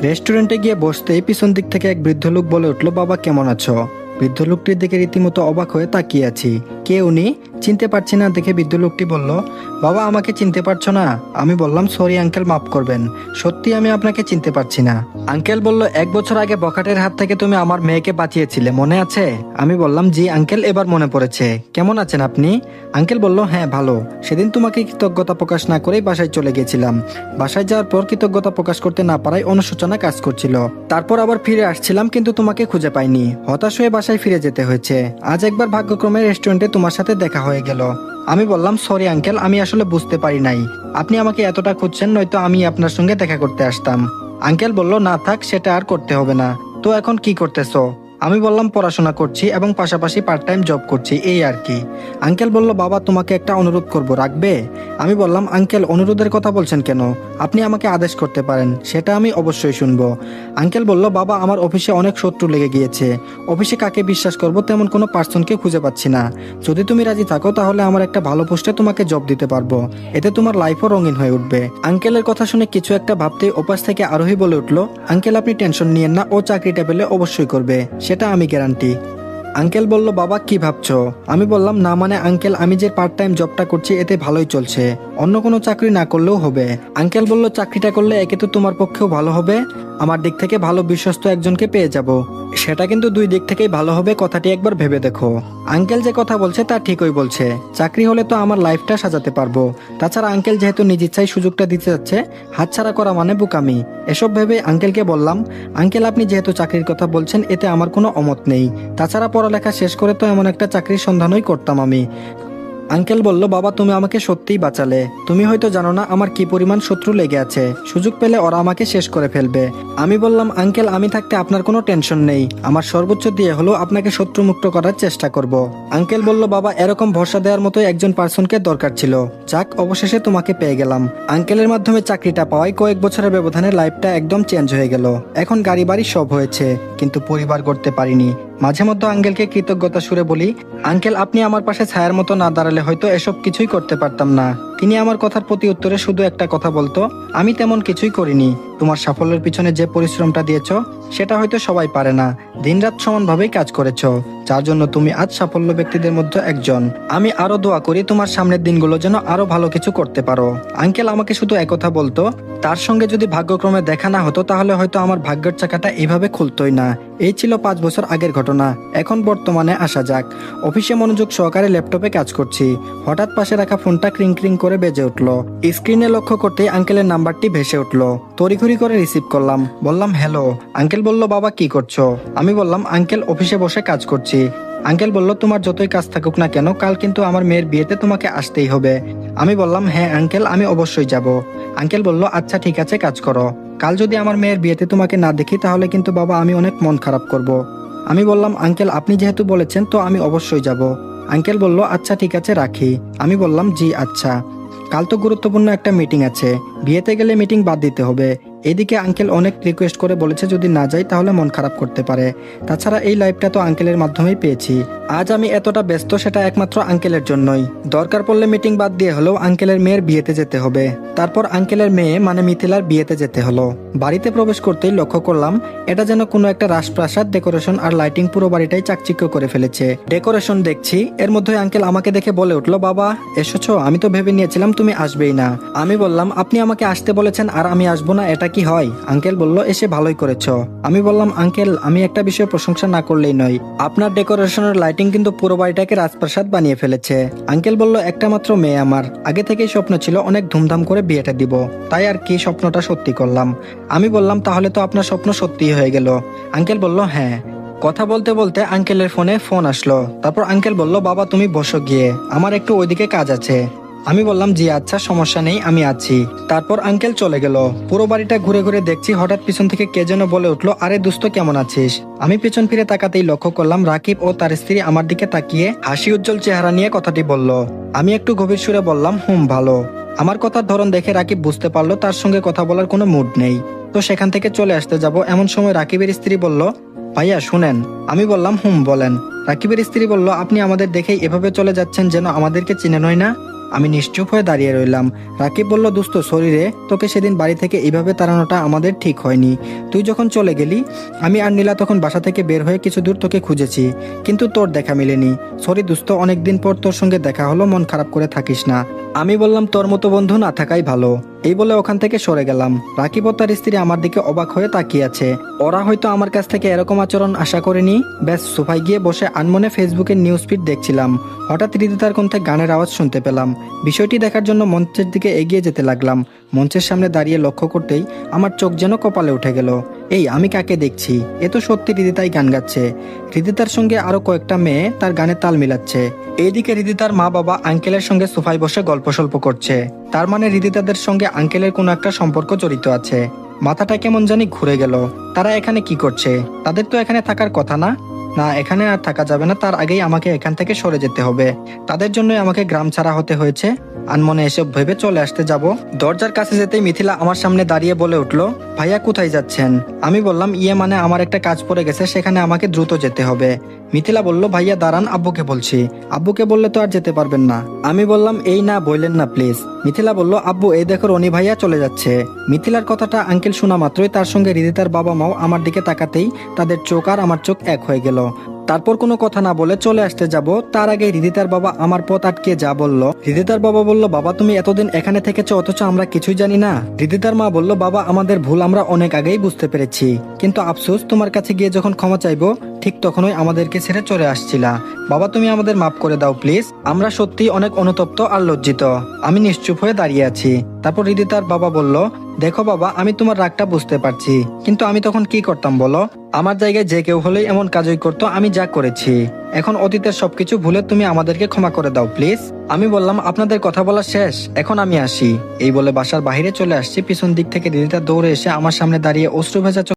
রেস্টুরেন্টে গিয়ে বসতেই পিছন দিক থেকে এক বৃদ্ধ লোক বলে উঠল, বাবা কেমন আছো? বৃদ্ধ লোকটির দিকে রীতিমতো অবাক হয়ে তাকিয়ে আছি। কে উনি? চিনতে পারছি না দেখে বৃদ্ধ লোকটি বলল, বাবা আমাকে চিনতে পারছো না? আমি বললাম, সরি আঙ্কেল, মাফ করবেন, সত্যি আমি আপনাকে চিনতে পারছি না। আঙ্কেল বলল, 1 বছর আগে বখাটের হাত থেকে তুমি আমার মেয়েকে বাঁচিয়েছিলে, মনে আছে? আমি বললাম, জি আঙ্কেল, এবার মনে পড়েছে। কেমন আছেন আপনি? আঙ্কেল বলল, হ্যাঁ ভালো। সেদিন তোমাকে কৃতজ্ঞতা প্রকাশ না করেই বাসায় চলে গেছিলাম। বাসায় যাওয়ার পর কৃতজ্ঞতা প্রকাশ করতে না পারায় অনুশোচনা কাজ করছিল। তারপর আবার ফিরে আসছিলাম, কিন্তু তোমাকে খুঁজে পাইনি। হতাশ হয়ে বাসায় ফিরে যেতে হয়েছে। আজ একবার ভাগ্যক্রমে রেস্টুরেন্টে তোমার সাথে দেখা হয়ে গেল। আমি বললাম, সরি আঙ্কেল, আমি আসলে বুঝতে পারি নাই আপনি আমাকে এতটা খুঁজছেন, নয়তো আমি আপনার সঙ্গে দেখা করতে আসতাম। আঙ্কেল বলল, না থাক, সেটা আর করতে হবে না। তো এখন কি করতেছো? আমি বললাম, পড়াশোনা করছি এবং পাশাপাশি পার্ট টাইম জব করছি, এই আর কি। আঙ্কেল বলল, বাবা তোমাকে একটা অনুরোধ করব, রাখবে? আমি বললাম, আঙ্কেল অনুরোধের কথা বলছেন কেন? আপনি আমাকে আদেশ করতে পারেন, সেটা আমি অবশ্যই শুনবো। আঙ্কেল বলল, বাবা আমার অফিসে অনেক শত্রু লেগে গিয়েছে। অফিসে কাকে বিশ্বাস করব তেমন কোনো পার্সনকে খুঁজে পাচ্ছি না। যদি তুমি রাজি থাকো তাহলে আমার একটা ভালো পোস্টে তোমাকে জব দিতে পারবো। এতে তোমার লাইফও রঙিন হয়ে উঠবে। আঙ্কেলের কথা শুনে কিছু একটা ভাবতে ওপাশ থেকে আরোহী বলে উঠলো, আঙ্কেল আপনি টেনশন নিয়েন না, ও চাকরিটা পেলে অবশ্যই করবে, সেটা আমি গ্যারান্টি। আঙ্কেল বলল, বাবা কি ভাবছো? আমি বললাম, না মানে আঙ্কেল, আমি যে পার্ট টাইম জবটা করছি এতে ভালোই চলছে, অন্য কোনো চাকরি না করলেও হবে। আঙ্কেল বলল, চাকরিটা করলে একে তো তোমার পক্ষেও ভালো হবে, আমার দিক থেকে ভালো বিশ্বস্ত একজনকে পেয়ে যাব। সেটা কিন্তু দুই দিক থেকেই ভালো হবে, কথাটি একবার ভেবে দেখো। আঙ্কেল যে কথা বলছে তা ঠিকই বলছে, চাকরি হলে তো আমার লাইফটা সাজাতে পারবো। তাছাড়া আঙ্কেল যেহেতু নিজ ইচ্ছায় সুযোগটা দিতে যাচ্ছে, হাতছাড়া করা মানে বোকামি। এসব ভেবে আঙ্কেলকে বললাম, আঙ্কেল আপনি যেহেতু চাকরির কথা বলছেন এতে আমার কোনো অমত নেই। তাছাড়া পড়ালেখা শেষ করে তো এমন একটা চাকরির সন্ধানই করতাম আমি। আঙ্কেল বলল, বাবা তুমি আমাকে সত্যিই বাঁচালে। তুমি হয়তো জানো না আমার কি পরিমাণ শত্রু লেগে আছে, সুযোগ পেলে ওরা আমাকে শেষ করে ফেলবে। আমি বললাম, আঙ্কেল আমি থাকতে আপনার কোনো টেনশন নেই, আমার সর্বোচ্চ দিয়ে হলেও আপনাকে শত্রুমুক্ত করার চেষ্টা করব। আঙ্কেল বলল, বাবা এরকম ভরসা দেওয়ার মতো একজন পার্সনকে দরকার ছিল, যাক অবশেষে তোমাকে পেয়ে গেলাম। আঙ্কেলের মাধ্যমে চাকরিটা পাওয়ায় কয়েক বছরের ব্যবধানে লাইফটা একদম চেঞ্জ হয়ে গেল। এখন গাড়ি বাড়ি সব হয়েছে, কিন্তু পরিবার করতে পারিনি। মাঝে মধ্যে আঙ্কেলকে কৃতজ্ঞতা সুরে বলি, আঙ্কেল আপনি আমার পাশে ছায়ার মতো না দাঁড়ালে হয়তো এসব কিছুই করতে পারতাম না। তিনি আমার কথার প্রতি উত্তরে শুধু একটা কথা বলতো, আমি তেমন কিছুই করিনি, তোমার সাফল্যের পিছনে যে পরিশ্রমটা দিয়েছো সেটা হয়তো সবাই পারে না। দিনরাত সমানভাবেই কাজ করেছো, যার জন্য তুমি আজ সাফল্য ব্যক্তিদের মধ্যে একজন। আমি আরো দোয়া করি তোমার সামনের দিনগুলো যেন আরো ভালো কিছু করতে পারো। আঙ্কেল আমাকে শুধু একথা বলতো, তার সঙ্গে যদি ভাগ্যক্রমে দেখা না হতো তাহলে হয়তো আমার ভাগ্যের চাকাটা এইভাবে খুলতোই না। এই ছিল 5 বছর আগের ঘটনা। এখন বর্তমানে আসা যাক। অফিসে মনোযোগ সহকারে ল্যাপটপে কাজ করছি, হঠাৎ পাশে রাখা ফোনটা ক্রিং ক্রিং করে বেজে উঠলো। স্ক্রিনে লক্ষ্য করতেই আঙ্কেলের নাম্বারটি ভেসে উঠলো। তড়িঘড়ি করে রিসিভ করলাম, বললাম হ্যালো। আঙ্কেল বলল, বাবা কি করছো? আমি বললাম, আঙ্কেল অফিসে বসে কাজ করছি। আঙ্কেল বলল, তোমার যতই কাজ থাকুক না কেন কাল কিন্তু আমার মেয়ের বিয়েতে তোমাকে আসতেই হবে। আমি বললাম, হ্যাঁ আঙ্কেল আমি অবশ্যই যাব। আঙ্কেল বলল, আচ্ছা ঠিক আছে, কাজ করো। কাল যদি আমার মেয়ের বিয়েতে তোমাকে না দেখি তাহলে কিন্তু বাবা আমি অনেক মন খারাপ করব। আমি বললাম, আঙ্কেল আপনি যেহেতু বলেছেন তো আমি অবশ্যই যাব। আঙ্কেল বলল, আচ্ছা ঠিক আছে রাখি। আমি বললাম, জি আচ্ছা। কাল তো গুরুত্বপূর্ণ একটা মিটিং আছে, বিয়েতে গেলে মিটিং বাদ দিতে হবে। এদিকে আঙ্কেল অনেক রিকোয়েস্ট করে বলেছে যদি না যাই তাহলে মন খারাপ করতে পারে। তাছাড়া এই লাইফটা তো আঙ্কেলের মাধ্যমেই পেয়েছি। আজ আমি এতটা ব্যস্ত সেটা একমাত্র আঙ্কেলের জন্যই। দরকার পড়লে মিটিং বাদ দিয়ে হলেও আঙ্কেলের মেয়ের বিয়েতে যেতে হবে। তারপর আঙ্কেলের মেয়ে মানে মিথিলার বিয়েতে যেতে হলো। বাড়িতে প্রবেশ করতেই লক্ষ্য করলাম এটা যেন কোনো একটা রাজপ্রাসাদ, ডেকোরেশন আর লাইটিং পুরো বাড়িটাই চাকচিক্য করে ফেলেছে। ডেকোরেশন দেখছি, এর মধ্যে আঙ্কেল আমাকে দেখে বলে উঠলো, বাবা এসেছো? আমি তো ভেবে নিয়েছিলাম তুমি আসবেই না। আমি বললাম, আপনি আমাকে আসতে বলেছেন আর আমি আসবো না, এটা কি হয়? আঙ্কেল বলল, এসে ভালোই করেছো। আমি বললাম, আঙ্কেল আমি একটা বিষয়ে প্রশংসা না করলেই নয়, আপনার ডেকোরেশনের লাইটিং কিন্তু পুরো বাড়িটাকে রাজপ্রাসাদ বানিয়ে ফেলেছে। আঙ্কেল বলল, একটা মাত্র মেয়ে আমার, আগে থেকেই স্বপ্ন ছিল অনেক ধুমধাম করে বিয়েটা দিব, তাই আর কি স্বপ্নটা সত্যি করলাম। আমি বললাম, তাহলে তো আপনার স্বপ্ন সত্যি হয়ে গেল। আঙ্কেল বলল, হ্যাঁ। কথা বলতে বলতে আঙ্কেলের ফোনে ফোন আসলো। তারপর আঙ্কেল বলল, বাবা তুমি বসো গিয়ে, আমার একটু ওইদিকে কাজ আছে। আমি বললাম, জি আচ্ছা সমস্যা নেই, আমি আছি। তারপর আঙ্কেল চলে গেল। পুরো বাড়িটা ঘুরে ঘুরে দেখছি, হঠাৎ পিছন থেকে কে যেন বলে উঠলো, আরে দোস্ত কেমন আছিস? আমি পিছন ফিরে তাকাতেই লক্ষ্য করলাম রাকিব ও তার স্ত্রী আমার দিকে তাকিয়ে হাসি উজ্জ্বল চেহারা নিয়ে কথাটি বলল। আমি একটু গভীর সুরে বললাম, ভালো। আমার কথার ধরন দেখে রাকিব বুঝতে পারলো তার সঙ্গে কথা বলার কোনো মুড নেই, তো সেখান থেকে চলে আসতে যাব এমন সময় রাকিবের স্ত্রী বলল, ভাইয়া শুনেন। আমি বললাম, বলেন। রাকিবের স্ত্রী বলল, আপনি আমাদের দেখেই এভাবে চলে যাচ্ছেন যেন আমাদেরকে চিনেনই না। আমি নিশ্চুপ হয়ে দাঁড়িয়ে রইলাম। রাকিব বলল, দোস্ত সরি রে, তোকে সেদিন বাড়ি থেকে এইভাবে তাড়ানোটা আমাদের ঠিক হয়নি। তুই যখন চলে গেলি আমি আর নীলা তখন বাসা থেকে বের হয়ে কিছু দূর তোকে খুঁজেছি, কিন্তু তোর দেখা মিলেনি। সরি দোস্ত, অনেকদিন পর তোর সঙ্গে দেখা হলো, মন খারাপ করে থাকিস না। আমি বললাম, তোর মতো বন্ধু না থাকাই ভালো। এই বলে ওখান থেকে সরে গেলাম। রাকিব ও তার স্ত্রী আমার দিকে অবাক হয়ে তাকিয়ে আছে। ওরা হয়তো আমার কাছ থেকে এরকম আচরণ আশা করেনি। ব্যাস সোফায় গিয়ে বসে আনমনে ফেসবুকের নিউজ ফিড দেখছিলাম। হঠাৎ হৃদিতার কণ্ঠে গানের আওয়াজ শুনতে পেলাম। বিষয়টি দেখার জন্য মঞ্চের দিকে এগিয়ে যেতে লাগলাম। মঞ্চের সামনে দাঁড়িয়ে লক্ষ্য করতেই আমার চোখ যেন কপালে উঠে গেল। এই আমি কাকে দেখছি? এ তো সত্যি হৃদিতাই গান গাচ্ছে। হৃদিতার সঙ্গে আরো কয়েকটা মেয়ে তার গানে তাল মিলাচ্ছে। এইদিকে হৃদিতার মা বাবা আঙ্কেলের সঙ্গে সোফায় বসে গল্প সল্প করছে। তার মানে হৃদিতাদের সঙ্গে আঙ্কেলের কোনো একটা সম্পর্ক জড়িত আছে। মাথাটা কেমন জানি ঘুরে গেল। তারা এখানে কি করছে? তাদের তো এখানে থাকার কথা না। না, এখানে আর থাকা যাবে না, তার আগেই আমাকে এখান থেকে সরে যেতে হবে। তাদের জন্যই আমাকে গ্রাম ছাড়া হতে হয়েছে। আনমনে এসব ভেবে চলে আসতে যাব। দরজার কাছে যেতেই মিথিলা আমার সামনে দাঁড়িয়ে বলে উঠলো, ভাইয়া কোথায় যাচ্ছেন? আমি বললাম, ইয়ে মানে আমার একটা কাজ পড়ে গেছে, সেখানে আমাকে দ্রুত যেতে হবে। মিথিলা বলল, ভাইয়া দাঁড়ান, আব্বুকে বলছি। আব্বুকে বললে তো আর যেতে পারবেন না। আমি বললাম, এই না, বললেন না প্লিজ। মিথিলা বলল, আব্বু এই দেখো রনি ভাইয়া চলে যাচ্ছে। মিথিলার কথাটা আঙ্কেল শোনা মাত্রই তার সঙ্গে হৃদিতার বাবা মাও আমার দিকে তাকাতেই তাদের চোখ আর আমার চোখ এক হয়ে গেল। তারপর কোনো কথা না বলে চলে আসতে যাব, তার আগে হৃদিতার বাবা আমার পথ আটকে যা বলল। হৃদিতার বাবা বলল, বাবা তুমি এতদিন এখানে থেকেছো অথচ আমরা কিছুই জানি না। হৃদিতার মা বলল, বাবা আমাদের ভুল আমরা অনেক আগেই বুঝতে পেরেছি, কিন্তু আফসোস তোমার কাছে গিয়ে যখন ক্ষমা চাইবো ঠিক তখনই আমাদেরকে ছেড়ে চলে আসছিলা। বাবা তুমি আমাদের মাফ করে দাও প্লিজ, আমরা সত্যি অনেক অনুতপ্ত আর লজ্জিত। আমি নিশ্চুপ হয়ে দাঁড়িয়ে আছি। তারপর হৃদিতার বাবা বলল, দেখো বাবা আমি তোমার রাগটা বুঝতে পারছি, কিন্তু আমি তখন কি করতাম বলো? আমার জায়গায় যে কেউ হলেই এমন কাজই করতো। আমি যা করেছি, এখন অতীতের সবকিছু ভুলে তুমি আমাদেরকে ক্ষমা করে দাও প্লিজ। আমি বললাম, আপনাদের কথা বলা শেষ, এখন আমি আসি। এই বলে বাসার বাইরে চলে আসছি। পিছন দিক থেকে হৃদিতা দৌড়ে এসে আমার সামনে দাঁড়িয়ে অশ্রু ভেজা